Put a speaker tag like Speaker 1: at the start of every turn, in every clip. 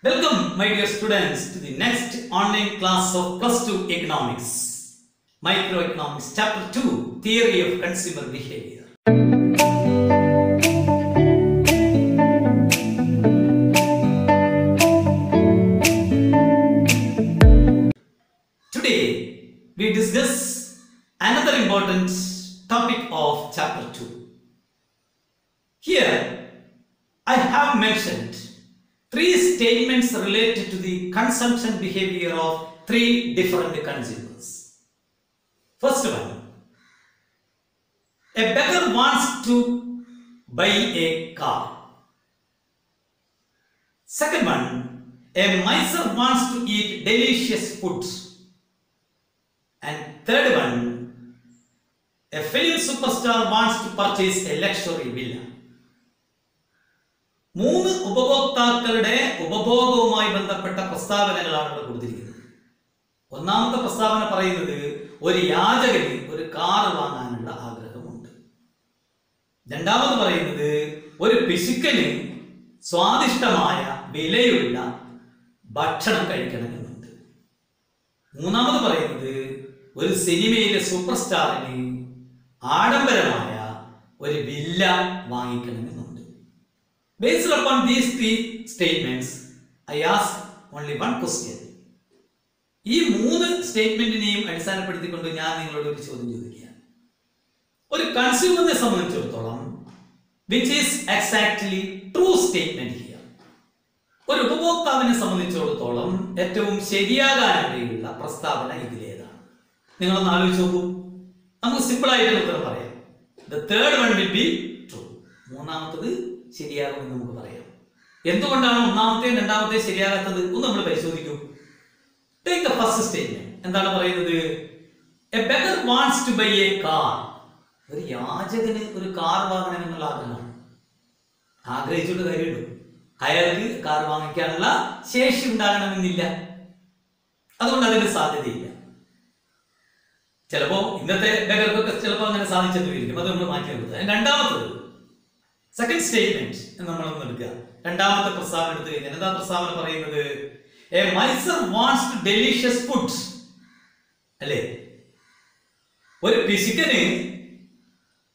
Speaker 1: Welcome, my dear students, to the next online class of Plus 2 Economics, Microeconomics, Chapter 2, Theory of Consumer Behavior. Today, we discuss another important topic of Chapter 2. Here, I have mentioned three statements related to the consumption behavior of three different consumers. First one, a beggar wants to buy a car. Second one, a miser wants to eat delicious food. And third one, a film superstar wants to purchase a luxury villa. മൂന്ന് ഉപഭോക്താക്കളുടെ ഉപഭോഗവുമായി ബന്ധപ്പെട്ട പ്രസ്താവനകളാണ് ഇവിടെ കൊടുത്തിരിക്കുന്നത്. ഒന്നാമത്തെ പ്രസ്താവന പറയുന്നത് ഒരു യാചകന് ഒരു കാർ വാങ്ങാനുള്ള ആഗ്രഹമുണ്ട്. രണ്ടാമത് പറയുന്നത് ഒരു പിശുക്കന് സ്വാദിഷ്ടമായ വിലയുള്ള ഭക്ഷണം കഴിക്കണമെന്നുണ്ട്. മൂന്നാമത് പറയുന്നത് ഒരു സിനിമയിലെ സൂപ്പർ സ്റ്റാറിന് ആഡംബരമായ ഒരു villa വാങ്ങിക്കണമെന്നുണ്ട്. Based upon these three statements, I ask only one question. ഈ മൂന്ന് സ്റ്റേറ്റ്മെന്റിനെയും അടിസ്ഥാനപ്പെടുത്തിക്കൊണ്ട് ഞാൻ നിങ്ങളോട് ഒരു ചോദ്യം ചോദിക്കുകയാണ്. ഒരു കൺസ്യൂമറിനെ സംബന്ധിച്ചിടത്തോളം which is exactly true statement here. ഒരു ഉപഭോക്താവിനെ സംബന്ധിച്ചിടത്തോളം ഏറ്റവും ശരിയാകാനിടയുള്ള പ്രസ്താവന ഇതിലേതാണ്? നിങ്ങളൊന്ന് ആലോചിച്ച് നോക്കൂ. നമുക്ക് സിമ്പിൾ ആയിട്ട് ഉത്തരം പറയാം. The third one will be true. മൂന്നാമത്തത് ശരിയാകുമെന്ന് നമുക്ക് പറയാം. എന്തുകൊണ്ടാണ് ഒന്നാമത്തെയും രണ്ടാമത്തെയും ശരിയാകാത്തത് ഒന്ന് നമ്മൾ പരിശോധിക്കൂ. Take the first statement. എന്താണ് പറയുന്നത്? A beggar wants to buy a car. ഒരു യാചകന് ഒരു കാർ വാങ്ങണം എന്നുള്ള ആഗ്രഹമാണ്. ആഗ്രഹിച്ചിട്ട് കാര്യമുള്ളൂ. അയാൾക്ക് കാർ വാങ്ങിക്കാനുള്ള ശേഷി ഉണ്ടാകണമെന്നില്ല. അതുകൊണ്ട് അതിന് സാധ്യതയില്ല. ചിലപ്പോ ഇന്നത്തെ ബെഗർക്കൊക്കെ ചിലപ്പോൾ അങ്ങനെ സാധിച്ചെന്ന് വരിക്കും. അത് നമ്മൾ മാറ്റി നിർത്തുക. രണ്ടാമത്തത് സെക്കൻഡ് സ്റ്റേറ്റ്മെന്റ് നമ്മളൊന്ന് എടുക്കുക. രണ്ടാമത്തെ പ്രസ്താവന എടുത്തു കഴിഞ്ഞാൽ എന്താ പ്രസ്താവന പറയുന്നത്? A miser wants to delicious food. അല്ലേ? ഒരു പിശുക്കന്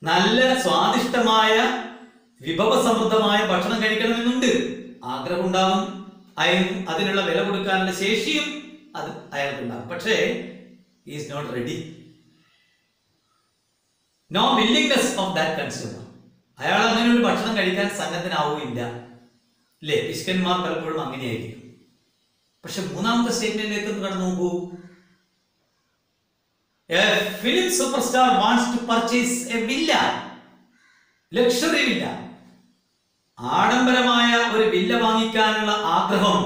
Speaker 1: നല്ല സ്വാദിഷ്ടമായ വിഭവസമൃദ്ധമായ ഭക്ഷണം കഴിക്കണമെന്നുണ്ട്. ആഗ്രഹം ഉണ്ടാവും. അതിനുള്ള വില കൊടുക്കാനുള്ള ശേഷിയും അത് അയാൾക്കുണ്ടാവും. പക്ഷേ he is not ready. No willingness of that consumer. അയാൾ അങ്ങനെ ഒരു ഭക്ഷണം കഴിക്കാൻ സന്നദ്ധനാവുകയില്ല. അല്ലേ? പിശുക്കന്മാർ പലപ്പോഴും അങ്ങനെയായിരിക്കും. പക്ഷെ മൂന്നാമത്തെ സ്റ്റേറ്റ്മെന്റിലേക്ക് ഒന്ന് കടന്നു നോക്കൂ. A film superstar wants to purchase a villa. Luxury villa. ആഡംബരമായ ഒരു വില്ല വാങ്ങിക്കാനുള്ള ആഗ്രഹം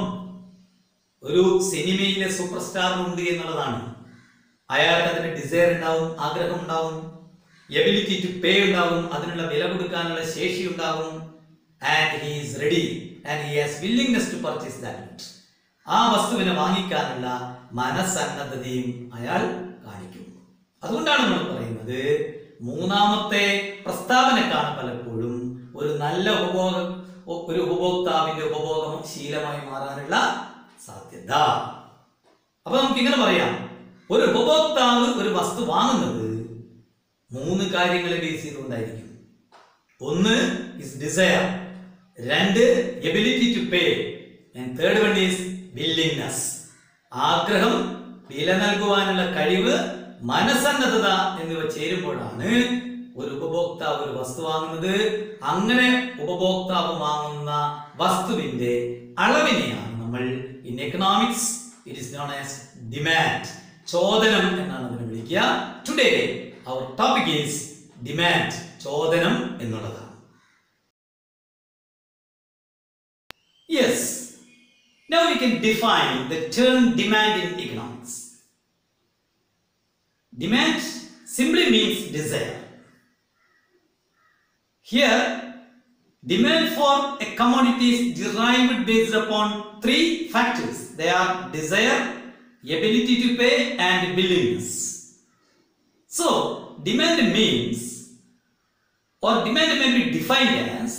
Speaker 1: ഒരു സിനിമയിലെ സൂപ്പർ സ്റ്റാറിനുണ്ട് എന്നുള്ളതാണ്. അയാൾക്ക് അതിന് ഡിസയർ ഉണ്ടാവും, ആഗ്രഹം ഉണ്ടാവും, എബിലിറ്റി ടു പേ ഉണ്ടാവും, അതിനുള്ള വില കൊടുക്കാനുള്ള ശേഷി ഉണ്ടാവും. And he is ready and he has willingness to purchase that. ആ വസ്തുവിനെ വാങ്ങിക്കാനുള്ള മനസ്സന്നദ്ധതയും അയാൾ കാണിക്കും. അതുകൊണ്ടാണ് നമ്മൾ പറയുന്നത് മൂന്നാമത്തെ പ്രസ്താവനക്കാണ് പലപ്പോഴും ഒരു നല്ല ഉപഭോക്താവിന്റെ ഉപഭോഗം ശീലമായി മാറാനുള്ള സാധ്യത. അപ്പൊ നമുക്ക് ഇങ്ങനെ പറയാം, ഒരു ഉപഭോക്താവ് ഒരു വസ്തു വാങ്ങുന്നത് മൂന്ന് കാര്യങ്ങളെ ബേസ് ചെയ്തുകൊണ്ടായിരിക്കും. ഒന്ന് ഇസ് ഡിസയർ, രണ്ട് ability to pay, and third one is willingness. ആഗ്രഹം, വില നൽകുവാനുള്ള കഴിവ്, മനസ്സന്നദ്ധത എന്നിവ ചേരുമ്പോഴാണ് ഒരു ഉപഭോക്താവ് ഒരു വസ്തു വാങ്ങുന്നത്. അങ്ങനെ ഉപഭോക്താവ് വാങ്ങുന്ന വസ്തുവിന്റെ അളവിനെയാണ് നമ്മൾ in economics it is known as demand, ചോദനം എന്നാണ് അതിനെ വിളിക്കുക. Today our topic is demand, ചോദനം എന്നുള്ളതാണ്. Yes, now we can define the term demand in economics. Demand simply means desire. Here, demand for a commodity is derived based upon three factors. They are desire, ability to pay, and willingness. So, demand means, or demand may be defined as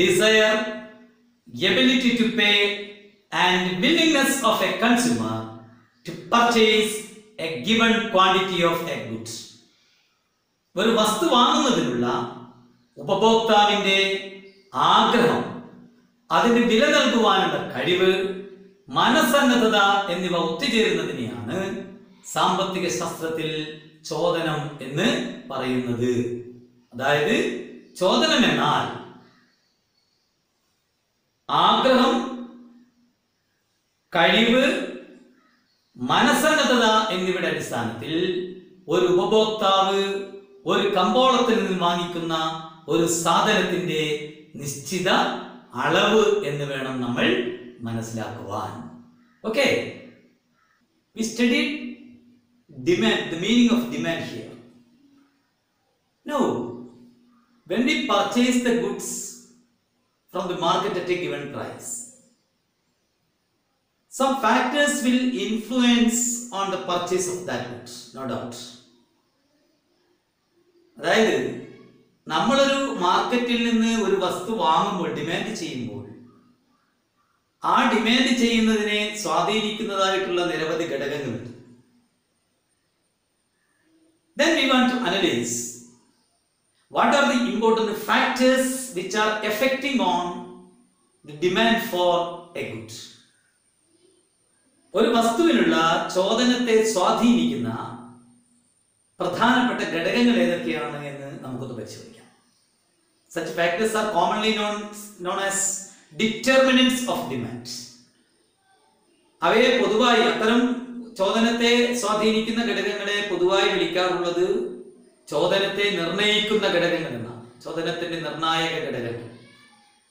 Speaker 1: desire, ability to pay, and willingness of a consumer to purchase a given quantity of a goods. ഒരു വസ്തു വാങ്ങുന്നതിനുള്ള ഉപഭോക്താവിന്റെ ആഗ്രഹം, അതിന് വില നൽകുവാനുള്ള കഴിവ്, മനസ്സന്നദ്ധത എന്നിവ ഒത്തുചേരുന്നതിനെയാണ് സാമ്പത്തിക ശാസ്ത്രത്തിൽ ചോദനം എന്ന് പറയുന്നത്. അതായത് ചോദനം എന്നാൽ ആഗ്രഹം, കഴിവ്, മനസ്സന്നദ്ധത എന്നിവയുടെ അടിസ്ഥാനത്തിൽ ഒരു ഉപഭോക്താവ് ഒരു കമ്പോളത്തിൽ നിന്ന് വാങ്ങിക്കുന്ന ഒരു സാധനത്തിന്റെ നിശ്ചിത അളവ് എന്ന് വേണം നമ്മൾ മനസ്സിലാക്കുവാൻ. Okay, we studied demand, the meaning of demand here. Now, when we purchase the goods from the market at a given price, some factors will influence on the purchase of that goods, no doubt. അതായത് നമ്മളൊരു മാർക്കറ്റിൽ നിന്ന് ഒരു വസ്തു വാങ്ങുമ്പോൾ, demand ചെയ്യുമ്പോൾ, ആ demand ചെയ്യുന്നതിനെ സ്വാധീനിക്കുന്നതായിട്ടുള്ള നിരവധി ഘടകങ്ങളുണ്ട്. Then we want to analyze what are the important factors which are affecting on the demand for a good. ഒരു വസ്തുവിനുള്ള ചോദനത്തെ സ്വാധീനിക്കുന്ന പ്രധാനപ്പെട്ട ഘടകങ്ങൾ ഏതൊക്കെയാണ് എന്ന് നമുക്കൊന്ന് പരിശോധിക്കാം. Such factors are commonly known as determinants of demand. അവയെ പൊതുവായി, അത്തരം ചോദനത്തെ സ്വാധീനിക്കുന്ന ഘടകങ്ങളെ പൊതുവായി വിളിക്കാറുള്ളത് ചോദനത്തെ നിർണയിക്കുന്ന ഘടകങ്ങൾ എന്നാണ്. ചോദനത്തിന്റെ നിർണായക ഘടകങ്ങൾ.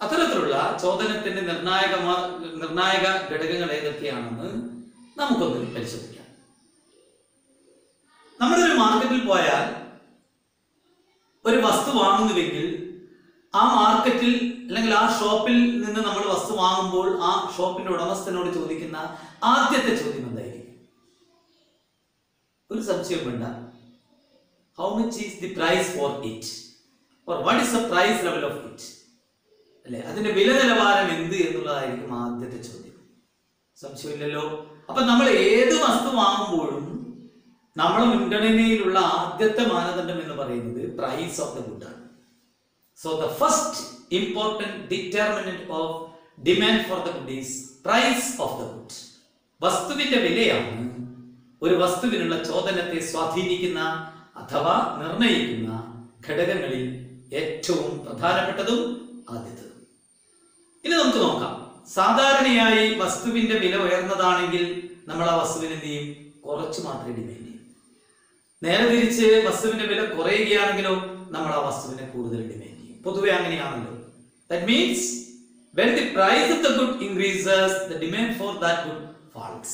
Speaker 1: അത്തരത്തിലുള്ള ചോദനത്തിന്റെ നിർണായക ഘടകങ്ങൾ ഏതൊക്കെയാണെന്ന് നമുക്കൊന്ന് പരിശോധിക്കാം. നമ്മളൊരു മാർക്കറ്റിൽ പോയാൽ ഒരു വസ്തു വാങ്ങുന്നുവെങ്കിൽ ആ മാർക്കറ്റിൽ അല്ലെങ്കിൽ ആ ഷോപ്പിൽ നിന്ന് നമ്മൾ വസ്തു വാങ്ങുമ്പോൾ ആ ഷോപ്പിന്റെ ഉടമസ്ഥനോട് ചോദിക്കുന്ന ആദ്യത്തെ ചോദ്യം എന്തായിരിക്കും? ഒരു സംശയം വേണ്ട. How much is the price for it? Or what is the price level of it? അല്ലെ, അതിന്റെ വില നിലവാരം എന്ത് എന്നുള്ളതായിരിക്കും ആദ്യത്തെ ചോദ്യം. സംശയമില്ലല്ലോ. അപ്പൊ നമ്മൾ ഏത് വസ്തു വാങ്ങുമ്പോഴും നമ്മുടെ മുൻഗണനയിലുള്ള ആദ്യത്തെ മാനദണ്ഡം എന്ന് പറയുന്നത് പ്രൈസ് ഓഫ് ദ ഗുഡ് ആണ്. So the first important determinant of demand for the good is price of the good. വസ്തുവിന്റെ വിലയാണ് ഒരു വസ്തുവിനുള്ള ചോദനത്തെ സ്വാധീനിക്കുന്ന അഥവാ നിർണയിക്കുന്ന ഘടകങ്ങളിൽ ഏറ്റവും പ്രധാനപ്പെട്ടതും ആദ്യത്തേതും. ഇനി നമുക്ക് നോക്കാം. സാധാരണയായി വസ്തുവിന്റെ വില ഉയർന്നതാണെങ്കിൽ നമ്മൾ ആ വസ്തുവിന് എന്ത് ചെയ്യും? കുറച്ച് മാത്രമേ ഡിമാൻഡ് ചെയ്യും. നേരെ തിരിച്ച് വസ്തുവിന്റെ വില കുറയുകയാണെങ്കിലോ നമ്മൾ ആ വസ്തുവിനെ കൂടുതൽ ഡിമാൻഡ് ചെയ്യും. പൊതുവെ അങ്ങനെയാണല്ലോ. That means when the price of the good increases, the demand for that good falls.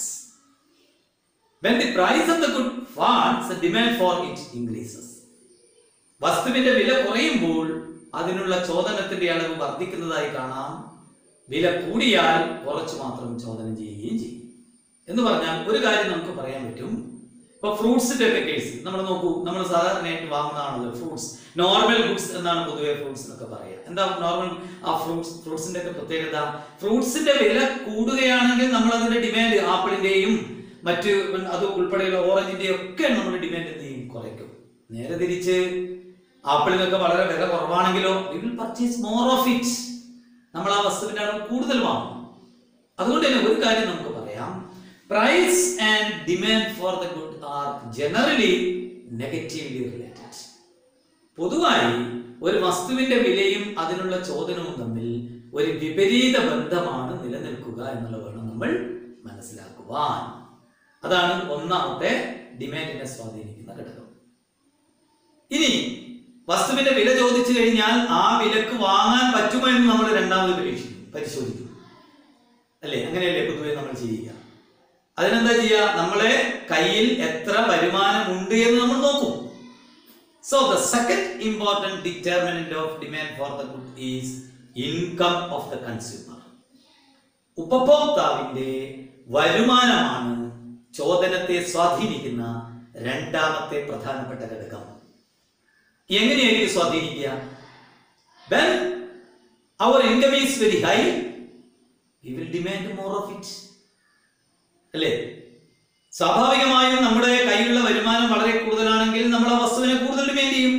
Speaker 1: When the price of the good falls, the demand for it increases. വസ്തുവിന്റെ വില കുറയുമ്പോൾ അതിനുള്ള ചോദനത്തിന്റെ അളവ് വർദ്ധിക്കുന്നതായി കാണാം. വില കൂടിയാൽ കുറച്ച് മാത്രം ചോദനം ചെയ്യുകയും ചെയ്യും. എന്ന് പറഞ്ഞാൽ ഒരു കാര്യം നമുക്ക് പറയാൻ പറ്റും. ഇപ്പൊ ഫ്രൂട്ട്സിന്റെ ഒക്കെ കേസ് നമ്മൾ നോക്കൂ. നമ്മൾ സാധാരണയായിട്ട് വാങ്ങുന്നതാണല്ലോ ഫ്രൂട്ട്സ്. നോർമൽ ഗുഡ്സ് എന്നാണ് പൊതുവെ ഫ്രൂട്ട്സ് എന്നൊക്കെ പറയുക. എന്താ നോർമൽ ആ ഫ്രൂട്ട്സിന്റെ ഒക്കെ പ്രത്യേകത? ഫ്രൂട്ട്സിന്റെ വില കൂടുകയാണെങ്കിൽ നമ്മൾ അതിന്റെ ഡിമാൻഡ്, ആപ്പിളിന്റെയും മറ്റ് അത് ഉൾപ്പെടെയുള്ള ഓറഞ്ചിന്റെയും ഒക്കെ നമ്മൾ ഡിമാൻഡ് എന്ത് ചെയ്യും? കുറയ്ക്കും. നേരെ തിരിച്ച് ആപ്പിളിനൊക്കെ വളരെ വില കുറവാണെങ്കിലോ we will purchase more of it. നമ്മൾ ആ വസ്തുവിന്റെ അളവ് കൂടുതൽ വാങ്ങും. അതുകൊണ്ട് തന്നെ ഒരു കാര്യം നമുക്ക് പറയാം. Price and demand for the good are generally negatively related. പൊതുവായി ഒരു വസ്തുവിന്റെ വിലയും അതിനുള്ള ചോദനവും തമ്മിൽ ഒരു വിപരീത ബന്ധമാണ് നിലനിൽക്കുക എന്നുള്ളത് വേണം നമ്മൾ മനസ്സിലാക്കുവാൻ. അതാണ് ഒന്നാമത്തെ ഡിമാൻഡിനെ സ്വാധീനിക്കുന്ന ഘടകം. ഇനി വസ്തുവിന്റെ വില ചോദിച്ചു കഴിഞ്ഞാൽ ആ വിലക്ക് വാങ്ങാൻ പറ്റുമോ എന്ന് നമ്മൾ രണ്ടാമത് പരിശോധിക്കും. അല്ലേ? അങ്ങനെയല്ലേ പൊതുവെ നമ്മൾ ചെയ്യുക. അതിനെന്താ ചെയ്യുക? നമ്മളെ കയ്യിൽ എത്ര വരുമാനമുണ്ട് എന്ന് നമ്മൾ നോക്കും. So the second important determinant of demand for the good is income of the consumer. ഉപഭോക്താവിന്റെ വരുമാനമാണ് ചോദനത്തെ സ്വാധീനിക്കുന്ന രണ്ടാമത്തെ പ്രധാനപ്പെട്ട ഘടകം. എങ്ങനെയായിരിക്കും സ്വാധീനിക്കുക? When our income is very high, we will demand more of it. അല്ലേ? സ്വാഭാവികമായും നമ്മുടെ കയ്യിലുള്ള വരുമാനം വളരെ കൂടുതലാണെങ്കിൽ നമ്മൾ ആ വസ്തുവിനെ കൂടുതൽ ഡിമാൻഡ് ചെയ്യും.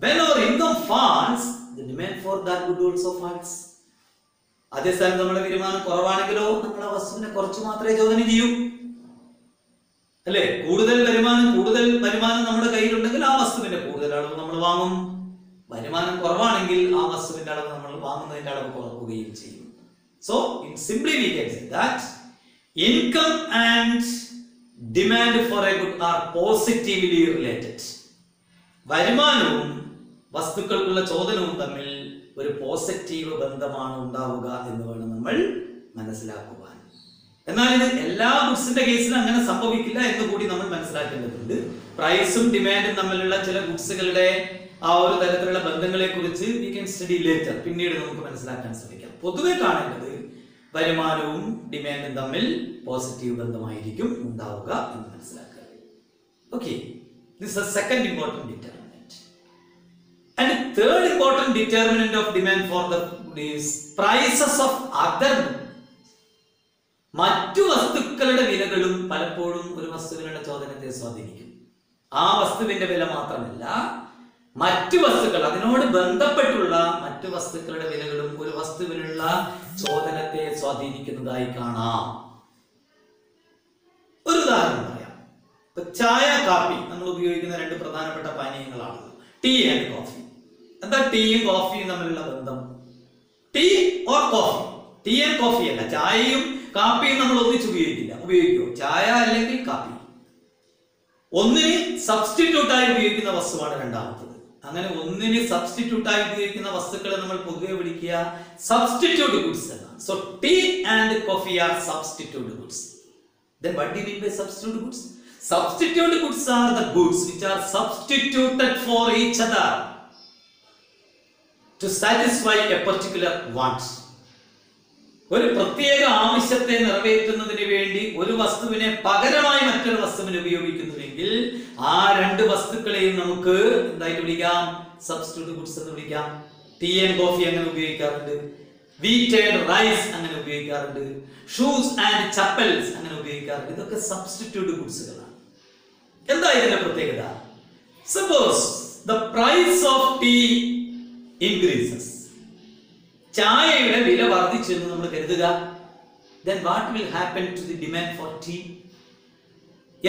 Speaker 1: When our income falls, the demand for that good also falls. അതേസമയം നമ്മുടെ വരുമാനം കുറവാണെങ്കിലോ നമ്മൾ ആ വസ്തുവിനെ കുറച്ച് മാത്രമേ ചോദന ചെയ്യൂ. അല്ലേ? കൂടുതൽ വരുമാനം നമ്മുടെ കയ്യിലുണ്ടെങ്കിൽ ആ വസ്തുവിന്റെ കൂടുതൽ അളവ് നമ്മൾ വാങ്ങും. വരുമാനം കുറവാണെങ്കിൽ ആ വസ്തുവിന്റെ അളവ് നമ്മൾ വാങ്ങുന്നതിന്റെ അളവ് കുറക്കുകയും ചെയ്യും. So, in simply we can say that income and demand for a good are positively related. വരുമാനവും വസ്തുക്കൾക്കുള്ള ചോദനവും തമ്മിൽ ഒരു പോസിറ്റീവ് ബന്ധമാണ് ഉണ്ടാവുക എന്ന് വേണം നമ്മൾ മനസ്സിലാക്കുവാൻ. എന്നാൽ ഇത് എല്ലാ ഗുഡ്സിന്റെ കേസിലും അങ്ങനെ സംഭവിക്കില്ല എന്ന് കൂടി നമ്മൾ മനസ്സിലാക്കേണ്ടതുണ്ട്. പ്രൈസും ഡിമാൻഡും തമ്മിലുള്ള ചില ഗുഡ്സുകളുടെ ആ ഒരു തരത്തിലുള്ള ബന്ധങ്ങളെ കുറിച്ച് we can study later. പിന്നീട് നമുക്ക് മനസ്സിലാക്കാൻ ശ്രമിക്കാം. പൊതുവെ കാണേണ്ടത് വരുമാനവും ഡിമാൻഡും തമ്മിൽ പോസിറ്റീവ് ബന്ധമായിരിക്കും ഉണ്ടാവുക എന്ന് മനസ്സിലാക്കുക. Okay, this is the second important determinant. And the third important determinant of demand for the good is prices of other. മറ്റു വസ്തുക്കളുടെ വിലകളും പലപ്പോഴും ഒരു വസ്തുവിനുള്ള ചോദനത്തെ സ്വാധീനിക്കും. ആ വസ്തുവിന്റെ വില മാത്രമല്ല, മറ്റു വസ്തുക്കൾ, അതിനോട് ബന്ധപ്പെട്ടുള്ള മറ്റു വസ്തുക്കളുടെ വിലകളും ഒരു വസ്തുവിനുള്ള ചോദനത്തെ സ്വാധീനിക്കുന്നതായി കാണാം. ഒരു ഉദാഹരണം പറയാം. ഇപ്പൊ ചായ, കാപ്പി നമ്മൾ ഉപയോഗിക്കുന്ന രണ്ട് പ്രധാനപ്പെട്ട പാനീയങ്ങളാണ് ടീ ആൻഡ് കോഫി. എന്താ ടീയും കോഫിയും തമ്മിലുള്ള ബന്ധം? Tea or coffee, tea and coffee അല്ല. ചായയും കാപ്പിയും നമ്മൾ ഒന്നിച്ച് ഉപയോഗിക്കുമോ? ചായ അല്ലെങ്കിൽ കാപ്പി. ഒന്നിന് സബ്സ്റ്റിറ്റ്യൂട്ടായി ഉപയോഗിക്കുന്ന വസ്തുവാണ് രണ്ടാമത്തത്. അങ്ങനെ ഒന്നിന് സബ്സ്റ്റിറ്റ്യൂട്ടായി ഉപയോഗിക്കുന്ന വസ്തുക്കളെ നമ്മൾ പൊതുവെ വിളിക്കുക സബ്സ്റ്റിറ്റ്യൂട്ട് ഗുഡ്സ് എന്നാണ്. So tea and coffee are substitute goods. Then what do you mean by substitute goods? Substitute goods are the goods which are substituted for each other to satisfy a particular want. ഒരു പ്രത്യേക ആവശ്യത്തെ നിറവേറ്റുന്നതിന് വേണ്ടി ഒരു വസ്തുവിനെ പകരമായി മറ്റൊരു വസ്തുവിനെ ഉപയോഗിക്കുന്നുവെങ്കിൽ ആ രണ്ട് വസ്തുക്കളെയും നമുക്ക് എന്തായിട്ട് വിളിക്കാം? സബ്സ്റ്റിറ്റ്യൂട്ട് ഗുഡ്സ് എന്ന് വിളിക്കാം. ടീ ആൻഡ് കോഫി അങ്ങനെ ഉപയോഗിക്കാറുണ്ട്, വീറ്റ് ആൻഡ് റൈസ് അങ്ങനെ ഉപയോഗിക്കാറുണ്ട്, ഷൂസ് ആൻഡ് ചപ്പൽസ് അങ്ങനെ ഉപയോഗിക്കാറുണ്ട്. ഇതൊക്കെ സബ്സ്റ്റിറ്റ്യൂട്ട് ഗുഡ്സുകളാണ്. എന്താ ഇതിന്റെ പ്രത്യേകത? Suppose the price of tea increases. ചായയുടെ വില വർദ്ധിച്ചു എന്ന് നമ്മൾ കരുതുക. Then what will happen to the demand for tea?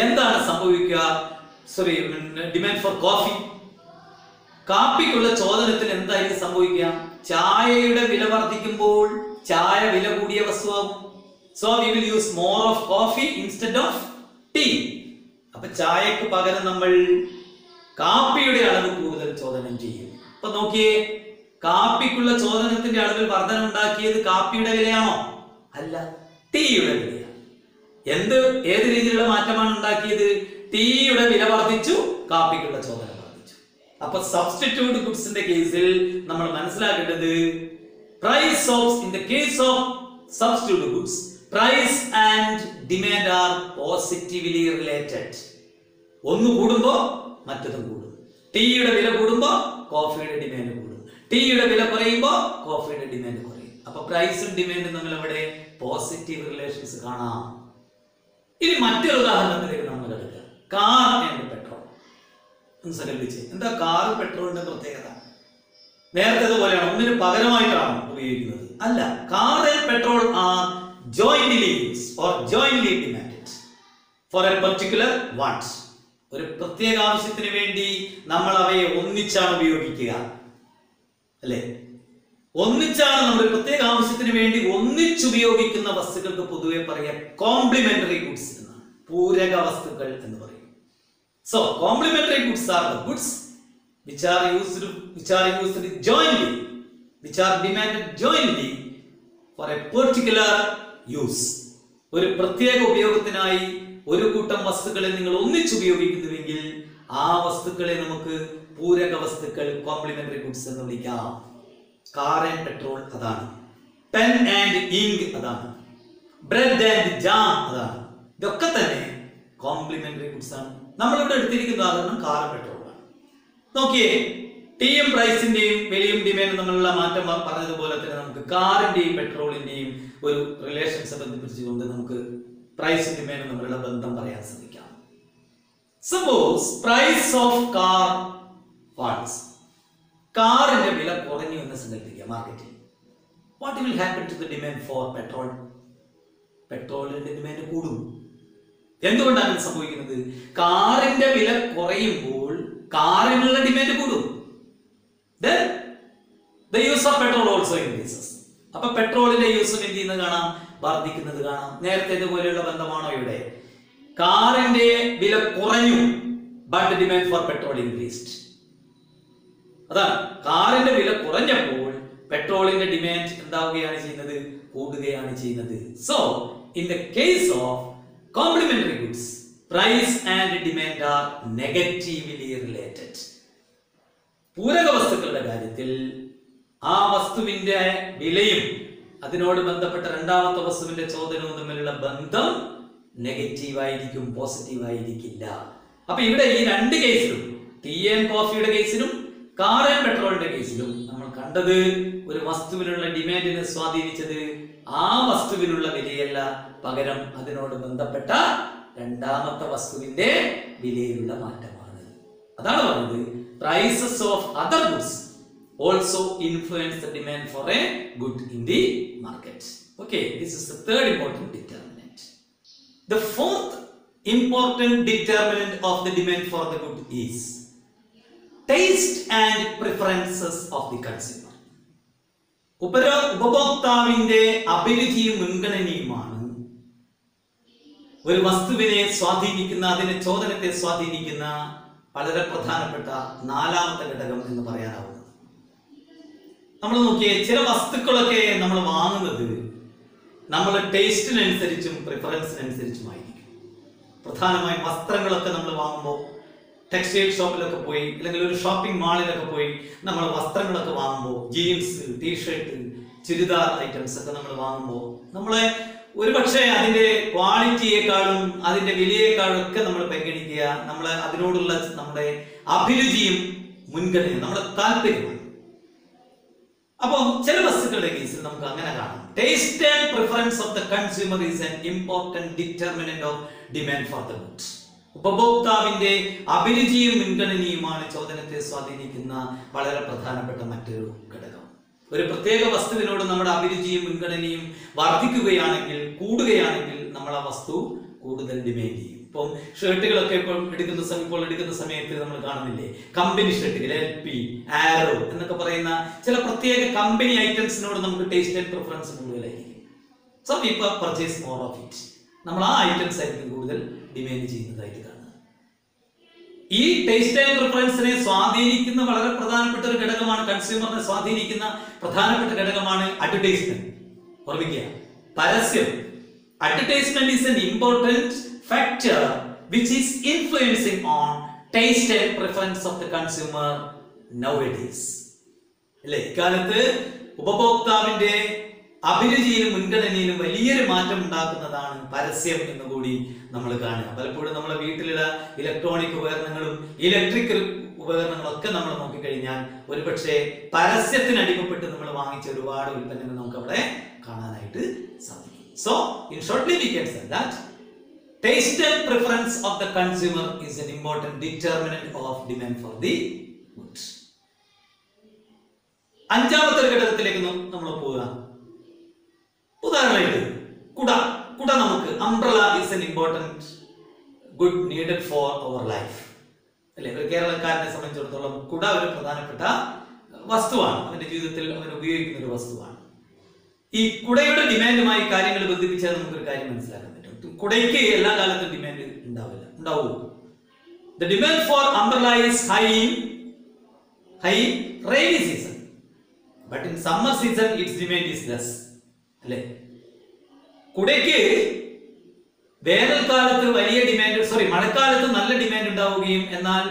Speaker 1: എന്താണ് സംഭവിക്കുക? Demand for coffee. കാപ്പിക്കുള്ള ചോദനത്തിൽ എന്തായിരിക്കും സംഭവിക്കുക? ചായയുടെ വില വർദ്ധിക്കുമ്പോൾ ചായ വില കൂടിയ വസ്തുവാകും. So we will use more of coffee instead of tea. അപ്പൊ ചായക്ക് പകരം നമ്മൾ കാപ്പിയുടെ അളവ് കൂടുതൽ ചോദനം ചെയ്യും. അപ്പൊ നോക്കിയേ, കാപ്പിക്കുള്ള ചോദനത്തിന്റെ അളവിൽ വർധന ഉണ്ടാക്കിയത് കാപ്പിയുടെ വിലയാണോ? അല്ല, ടീയുടെ വിലയാണ്. ഏത് രീതിയിലുള്ള മാറ്റമാണ് ഉണ്ടാക്കിയത്? ടീയുടെ വില വർദ്ധിച്ചു, കാപ്പിക്കുള്ള ചോദന വർദ്ധിച്ചു. അപ്പൊ സബ്സ്റ്റിറ്റ്യൂട്ട് ഗുഡ്സിന്റെ കേസിൽ നമ്മൾ മനസ്സിലാക്കേണ്ടത് price of in the case of substitute goods price and demand are positively related. ഒന്ന് കൂടുമ്പോ മറ്റതും കൂടും. ടീയുടെ വില കൂടുമ്പോ കോഫിയുടെ ഡിമാൻഡ് കൂടും. ടീയുടെ വില കുറയുമ്പോ കോഫിയുടെ ഡിമാൻഡ് കുറയും. അപ്പൊ പ്രൈസും ഡിമാൻഡും തമ്മിൽ അവിടെ പോസിറ്റീവ് റിലേഷൻസ് കാണാം. ഇനി മറ്റൊരു ഉദാഹരണത്തിലേക്ക് നമ്മൾ എടുക്കുക. Car and petrol. ഒന്ന് സങ്കല്പിച്ച്, എന്താ കാർ പെട്രോളിന്റെ പ്രത്യേകത? നേരത്തെ പോലെയാണ്, ഒന്നിന് പകരമായിട്ടാണ് ഉപയോഗിക്കുന്നത്? അല്ല, car and petrol are jointly used or jointly demanded for a particular want. ഒരു പ്രത്യേക ആവശ്യത്തിന് വേണ്ടി നമ്മൾ അവയെ ഒന്നിച്ചാണ് ഉപയോഗിക്കുക, അല്ലേ? ഒന്നിച്ചാണ് നമ്മൾ പ്രത്യേക ആവശ്യത്തിന് വേണ്ടി ഒന്നിച്ചുപയോഗിക്കുന്ന വസ്തുക്കൾക്ക് പൊതുവെ പറയാം കോംപ്ലിമെന്ററി ഗുഡ്സ് എന്നാണ്, പൂരക വസ്തുക്കൾ എന്ന് പറയും. So complementary goods are the goods which are used jointly, which are demanded jointly for a particular use. ഒരു പ്രത്യേക ഉപയോഗത്തിനായി ഒരു കൂട്ടം വസ്തുക്കളെ നിങ്ങൾ ഒന്നിച്ചുപയോഗിക്കുന്നുവെങ്കിൽ ആ വസ്തുക്കളെ നമുക്ക് പൂരക വസ്തുക്കൾ, കോംപ്ലിമെന്ററി ഗുഡ്സ് എന്ന് വിളിക്കാം. കാർ ആൻഡ് പെട്രോൾ അതാണ്, പെൻ ആൻഡ് ഇങ്ക് അതാണ്, ബ്രെഡ് ആൻഡ് ജാം അതാണ്. ഇതൊക്കെ തന്നെ കോംപ്ലിമെന്ററി ഗുഡ്സ് ആണ്. നമ്മളിവിടെ എടുത്തിരിക്കുന്ന ഉദാഹരണം കാറും പെട്രോളാണ്. നോക്കിയേ, ടിയും പ്രൈസിന്റെയും വിലയും ഡിമാൻഡും തമ്മിലുള്ള മാറ്റം പറഞ്ഞതുപോലെ തന്നെ നമുക്ക് കാറിന്റെയും പെട്രോളിന്റെയും ഒരു റിലേഷൻസ് ബന്ധിപ്പിച്ചുകൊണ്ട് നമുക്ക് പ്രൈസും ഡിമാൻഡും തമ്മിലുള്ള ബന്ധം പറയാൻ ശ്രമിക്കാം. Suppose price of car falls, കാറിന്റെ വില കുറഞ്ഞു എന്ന് സങ്കല്പിക്കുക മാർക്കറ്റിൽ. What will happen to the demand for petrol? പെട്രോളിന്റെ ഡിമാൻഡ് കൂടും. എന്തുകൊണ്ടാണ് സംഭവിക്കുന്നത്? കാറിന്റെ വില കുറയുമ്പോൾ കാറിനുള്ള ഡിമാൻഡ് കൂടും. Then the use of petrol also increases. അപ്പൊ പെട്രോളിന്റെ യൂസും എന്ത് ചെയ്യുന്നത് കാണാം? വർദ്ധിക്കുന്നത് കാണാം. നേരത്തെ ഇതുപോലെയുള്ള ബന്ധമാണോ ഇവിടെ? കാറിന്റെ വില കുറഞ്ഞു, but the demand for petrol increased. അതാണ്, കാറിന്റെ വില കുറഞ്ഞപ്പോൾ പെട്രോളിന്റെ ഡിമാൻഡ് എന്താവുകയാണ് ചെയ്യുന്നത്? കൂടുകയാണ് ചെയ്യുന്നത്. So in the case of complementary goods, price and demand are negatively related. പൂരക വസ്തുക്കളുടെ കാര്യത്തിൽ ആ വസ്തുവിന്റെ വിലയും അതിനോട് ബന്ധപ്പെട്ട രണ്ടാമത്തെ വസ്തുവിന്റെ ചോദനവും തമ്മിലുള്ള ബന്ധം നെഗറ്റീവ് ആയിരിക്കും, പോസിറ്റീവ് ആയിരിക്കില്ല. അപ്പൊ ഇവിടെ ഈ രണ്ട് കേസിലും, ടീ ആൻഡ് കോഫിയുടെ കേസിലും കാർ ആൻഡ് പെട്രോളിന്റെ കേസിലും നമ്മൾ കണ്ടത് ഒരു വസ്തുവിനുള്ള ഡിമാൻഡിനെ സ്വാധീനിച്ചത് ആ വസ്തുവിനുള്ള വിലയല്ല, പകരം അതിനോട് ബന്ധപ്പെട്ട രണ്ടാമത്തെ വസ്തുവിന്റെ വിലയിലുള്ള മാറ്റമാണ്. അതാണ് പറഞ്ഞത്, prices of other goods also influence the demand for a good in the market. Okay, this is the third important determinant. The fourth important determinant of the demand for the good is taste and preferences of the consumer. ഉപഭോക്താവിന്റെ അഭിരുചിയും മുൻഗണനയുമാണ് ഒരു വസ്തുവിനെ സ്വാധീനിക്കുന്ന, അതിന്റെ ചോദനത്തെ സ്വാധീനിക്കുന്ന വളരെ പ്രധാനപ്പെട്ട നാലാമത്തെ ഘടകം എന്ന് പറയാനാവുന്നത്. നമ്മൾ നോക്കിയേ, ചില വസ്തുക്കളൊക്കെ നമ്മൾ വാങ്ങുന്നത് നമ്മൾ ടേസ്റ്റിനനുസരിച്ചും പ്രിഫറൻസിനനുസരിച്ചുമായിരിക്കും. പ്രധാനമായും വസ്ത്രങ്ങളൊക്കെ നമ്മൾ വാങ്ങുമ്പോൾ ടെക്സ്റ്റൈൽ ഷോപ്പിലൊക്കെ പോയി അല്ലെങ്കിൽ ഒരു ഷോപ്പിംഗ് മാളിലൊക്കെ പോയി നമ്മൾ വസ്ത്രങ്ങളൊക്കെ വാങ്ങുമ്പോൾ, ജീൻസ്, ടീഷർട്ട്, ചുരിദാർ ഐറ്റംസ് ഒക്കെ നമ്മൾ വാങ്ങുമ്പോൾ നമ്മളെ ഒരുപക്ഷെ അതിന്റെ ക്വാളിറ്റിയെക്കാളും അതിന്റെ വിലയെക്കാളും ഒക്കെ നമ്മൾ പരിഗണിക്കുക നമ്മൾ അതിനോടുള്ള നമ്മുടെ അഭിരുചിയും മുൻഗണനയും നമ്മുടെ താല്പര്യമാണ്. അപ്പോൾ ചില വസ്തുക്കളുടെ കേസിൽ നമുക്ക് അങ്ങനെ കാണാം. Taste and preference of the consumer is an important determinant of demand for the goods. ഉപഭോക്താവിന്റെ അഭിരുചിയും മുൻഗണനയുമാണ് ചോദനത്തെ സ്വാധീനിക്കുന്ന വളരെ പ്രധാനപ്പെട്ട മറ്റൊരു ഘടകം. ഒരു പ്രത്യേക വസ്തുവിനോട് നമ്മുടെ അഭിരുചിയും മുൻഗണനയും വർദ്ധിക്കുകയാണെങ്കിൽ, കൂടുകയാണെങ്കിൽ നമ്മൾ ആ വസ്തു കൂടുതൽ ഡിമാൻഡ് ചെയ്യും. ഇപ്പം ഷർട്ടുകളൊക്കെ ഇപ്പോൾ എടുക്കുന്ന സമയത്ത് നമ്മൾ കാണുന്നില്ലേ, കമ്പനി ഷർട്ടുകൾ, LP, ആരോ എന്നൊക്കെ പറയുന്ന ചില പ്രത്യേക കമ്പനി ഐറ്റംസിനോട് നമുക്ക് ടേസ്റ്റ് ആൻഡ് പ്രിഫറൻസ് കൂടുതലായിരിക്കും. So people purchase more of it. നമ്മൾ ആ ഐറ്റംസ് ആയിരിക്കും കൂടുതൽ ഡിമാൻഡ് ചെയ്യുന്നതായിട്ട് കാണുന്നത്. ഈ ടേസ്റ്റ് ആൻഡ് പ്രിഫറൻസിനെ സ്വാധീനിക്കുന്ന വളരെ പ്രധാനപ്പെട്ട ഒരു ഘടകമാണ്, കൺസ്യൂമറിനെ സ്വാധീനിക്കുന്ന പ്രധാനപ്പെട്ട ഘടകമാണ് അഡ്വർടൈസ്മെന്റ്. ഓർമ്മിക്കുക, പരസ്യം. Advertisement is an important factor which is influencing on taste and preference of the consumer nowadays. അല്ലേ, ഇക്കാലത്ത് ഉപഭോക്താവിന്റെ അഭിരുചിയിലും മുൻഗണനയിലും വലിയൊരു മാറ്റം ഉണ്ടാക്കുന്നതാണ് പരസ്യം എന്ന് കൂടി നമ്മൾ കാണുക. പലപ്പോഴും നമ്മുടെ വീട്ടിലുള്ള ഇലക്ട്രോണിക് ഉപകരണങ്ങളും ഇലക്ട്രിക്കൽ ഉപകരണങ്ങളൊക്കെ നമ്മൾ നോക്കിക്കഴിഞ്ഞാൽ ഒരുപക്ഷെ പരസ്യത്തിന് അടിമപ്പെട്ട് നമ്മൾ വാങ്ങിച്ച ഒരുപാട് ഉൽപ്പന്നങ്ങൾ നമുക്ക് അവിടെ കാണാനായിട്ട് സാധിക്കും. So in shortly we can say that taste and preference of the consumer is an important determinant of demand for the goods. അഞ്ചാമത്തെ ഘടകത്തിലേക്ക് നമ്മൾ പോവുക. ഉദാഹരണമായിട്ട് കുട നമുക്ക് umbrella is an important good needed for our life. അല്ലേ, ഒരു കേരളക്കാരനെ സംബന്ധിച്ചിടത്തോളം കുട ഒരു പ്രധാനപ്പെട്ട വസ്തുവാണ്, അവന്റെ ജീവിതത്തിൽ അവൻ ഉപയോഗിക്കുന്ന ഒരു വസ്തുവാണ്. ഈ കുടയുടെ ഡിമാൻഡുമായി കാര്യങ്ങൾ ബന്ധിപ്പിച്ചാൽ നമുക്കൊരു കാര്യം മനസ്സിലാക്കാൻ പറ്റും. കുടയ്ക്ക് എല്ലാ കാലത്തും ഡിമാൻഡ് ഉണ്ടാവൂ. The demand for umbrella is high in rainy season, but in summer season its demand is less. അല്ലേ, കുടയ്ക്ക് വേനൽക്കാലത്ത് വലിയ ഡിമാൻഡ്, മഴക്കാലത്ത് നല്ല ഡിമാൻഡ് ഉണ്ടാവുകയും എന്നാൽ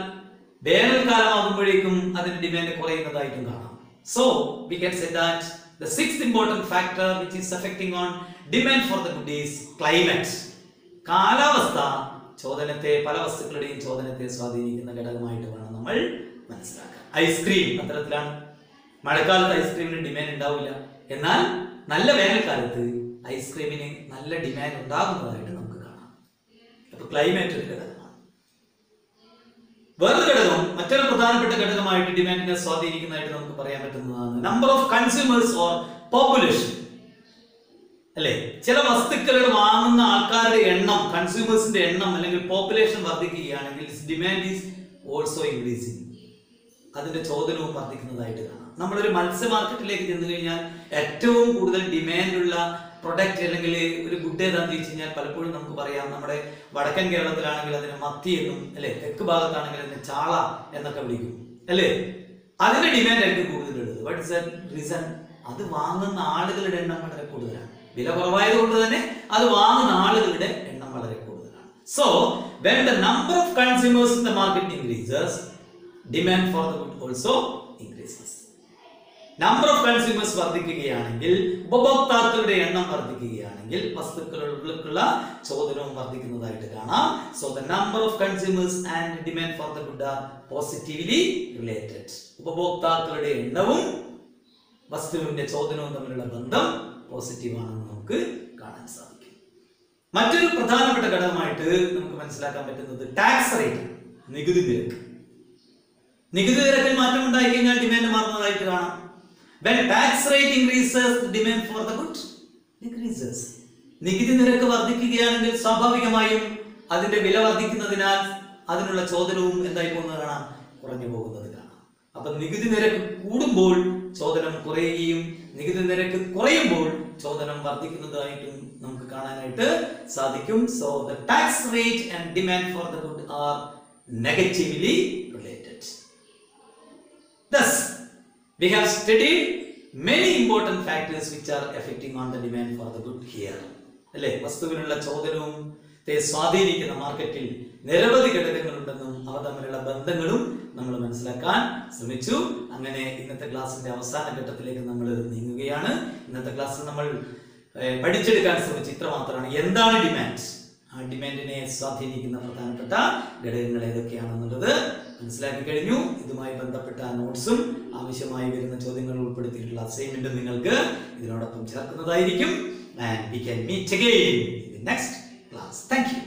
Speaker 1: വേനൽക്കാലമാകുമ്പോഴേക്കും അതിന്റെ ഡിമാൻഡ് കുറയുന്നതായിട്ടും കാണാം. So we can say that the sixth important factor which is affecting on demand for the good is climate. കാലാവസ്ഥ ചോദനത്തെ, പല വസ്തുക്കളുടെയും ചോദനത്തെ സ്വാധീനിക്കുന്ന ഘടകമായിട്ട് വേണം നമ്മൾ മനസ്സിലാക്കാൻ. ഐസ്ക്രീം അത്തരത്തിലാണ്. മഴക്കാലത്ത് ഐസ്ക്രീമിന് ഡിമാൻഡ് ഉണ്ടാവില്ല, എന്നാൽ നല്ല വേനൽക്കാലത്ത് ഐസ്ക്രീമിന് നല്ല ഡിമാൻഡ് ഉണ്ടാകുന്നതായിട്ട് നമുക്ക് കാണാം. അപ്പൊ ക്ലൈമറ്റ് ഒരു ഘടകമാണ്. വേറൊരു ഘടകം, മറ്റൊരു പ്രധാനപ്പെട്ട ഘടകമായിട്ട് ഡിമാൻഡിനെ സ്വാധീനിക്കുന്നതായിട്ട് നമുക്ക് പറയാൻ പറ്റുന്നതാണ് number of consumers or population. അല്ലെ, ചില വസ്തുക്കൾ വാങ്ങുന്ന ആൾക്കാരുടെ എണ്ണം, കൺസ്യൂമേഴ്സിന്റെ എണ്ണം അല്ലെങ്കിൽ പോപ്പുലേഷൻ വർദ്ധിക്കുകയാണെങ്കിൽ ഡിമാൻഡ് ഈസ് ഓൾസോ ഇൻക്രീസിങ്, അതിന്റെ ചോദനവും വർദ്ധിക്കുന്നതായിട്ട് കാണാം. നമ്മളൊരു മത്സ്യ മാർക്കറ്റിലേക്ക് ചെന്ന് കഴിഞ്ഞാൽ ഏറ്റവും കൂടുതൽ ഡിമാൻഡുള്ള പ്രൊഡക്റ്റ് അല്ലെങ്കിൽ ഒരു ഗുഡ് ഏതാന്ന് ചോദിച്ചു കഴിഞ്ഞാൽ പലപ്പോഴും നമുക്ക് പറയാം, നമ്മുടെ വടക്കൻ കേരളത്തിലാണെങ്കിൽ അതിനെ മത്തി എന്നും, അല്ലെ, തെക്ക് ഭാഗത്താണെങ്കിൽ അതിനെ ചാള എന്നൊക്കെ വിളിക്കും, അല്ലേ? അതിന്റെ ഡിമാൻഡ് ആയിരിക്കും കൂടുതലുള്ളത്. What is the reason? അത് വാങ്ങുന്ന ആളുകളുടെ എണ്ണം വളരെ കൂടുതലാണ്. വില കുറവായത് കൊണ്ട് തന്നെ അത് വാങ്ങുന്ന ആളുകളുടെ എണ്ണം വളരെ കൂടുതലാണ്. So when the number of consumers in the market increases, demand for the good also increases. Number of consumers വർദ്ധിക്കുകയാണെങ്കിൽ, ഉപഭോക്താക്കളുടെ എണ്ണം വർദ്ധിക്കുകയാണെങ്കിൽ വസ്തുക്കളുള്ള ചോദനവും വർദ്ധിക്കുന്നതായിട്ട് കാണാം. So the number of consumers and demand for the good are positively related. ഉപഭോക്താക്കളുടെ എണ്ണവും വസ്തുവിന്റെ ചോദനവും തമ്മിലുള്ള ബന്ധം പോസിറ്റീവ് ആണെന്ന് നമുക്ക് കാണാൻ സാധിക്കും. മറ്റൊരു പ്രധാനപ്പെട്ട ഘടകമായിട്ട് നമുക്ക് മനസ്സിലാക്കാൻ പറ്റുന്നത് ടാക്സ് റേറ്റ്, നികുതി നിരക്ക്. നികുതി നിരക്കിൽ മാറ്റം ഉണ്ടായി കഴിഞ്ഞാൽ ഡിമാൻഡ് മാറുന്നതായിട്ട് കാണാം. When tax rate increases, the demand for the good decreases. നികുതി നിരക്ക് വർദ്ധിക്കുകയാണെങ്കിൽ സ്വാഭാവികമായും അതിന്റെ വില വർദ്ധിക്കുന്നതിനാൽ അതിനുള്ള ചോദനവും എന്തായി പോകുന്നത് കാണാം, കുറഞ്ഞു പോകുന്നത് കാണാം. അപ്പൊ നികുതി നിരക്ക് കൂടുമ്പോൾ ചോദനം കുറയുകയും നികുതി നിരക്ക് കുറയുമ്പോൾ ചോദനം വർദ്ധിക്കുന്നതായിട്ടും നമുക്ക് കാണാനായിട്ട് സാധിക്കും. So the tax rate and demand for the good are negatively related. Thus, we have studied many important factors which are affecting on the demand for the good here. അല്ലെ, വസ്തുവിനുള്ള ചോദനവും സ്വാധീനിക്കുന്ന മാർക്കറ്റിൽ നിരവധി ഘടകങ്ങളുണ്ടെന്നും അവ തമ്മിലുള്ള ബന്ധങ്ങളും നമ്മൾ മനസ്സിലാക്കാൻ ശ്രമിച്ചു. അങ്ങനെ ഇന്നത്തെ ക്ലാസ്സിന്റെ അവസാന ഘട്ടത്തിലേക്ക് നമ്മൾ നീങ്ങുകയാണ്. ഇന്നത്തെ ക്ലാസ്സിൽ നമ്മൾ പഠിച്ചെടുക്കാൻ ശ്രമിച്ച ഇത്ര മാത്രമാണ്. എന്താണ് ഡിമാൻഡ്, ആ ഡിമാൻഡിനെ സ്വാധീനിക്കുന്ന പ്രധാനപ്പെട്ട ഘടകങ്ങൾ ഏതൊക്കെയാണെന്നുള്ളത് മനസ്സിലാക്കി കഴിഞ്ഞു. ഇതുമായി ബന്ധപ്പെട്ട നോട്ട്സും ആവശ്യമായി വരുന്ന ചോദ്യങ്ങൾ ഉൾപ്പെടുത്തിയിട്ടുള്ള അസൈൻമെന്റും നിങ്ങൾക്ക് ഇതിനോടൊപ്പം ചേർക്കുന്നതായിരിക്കും. And we can meet again in the next class. Thank you.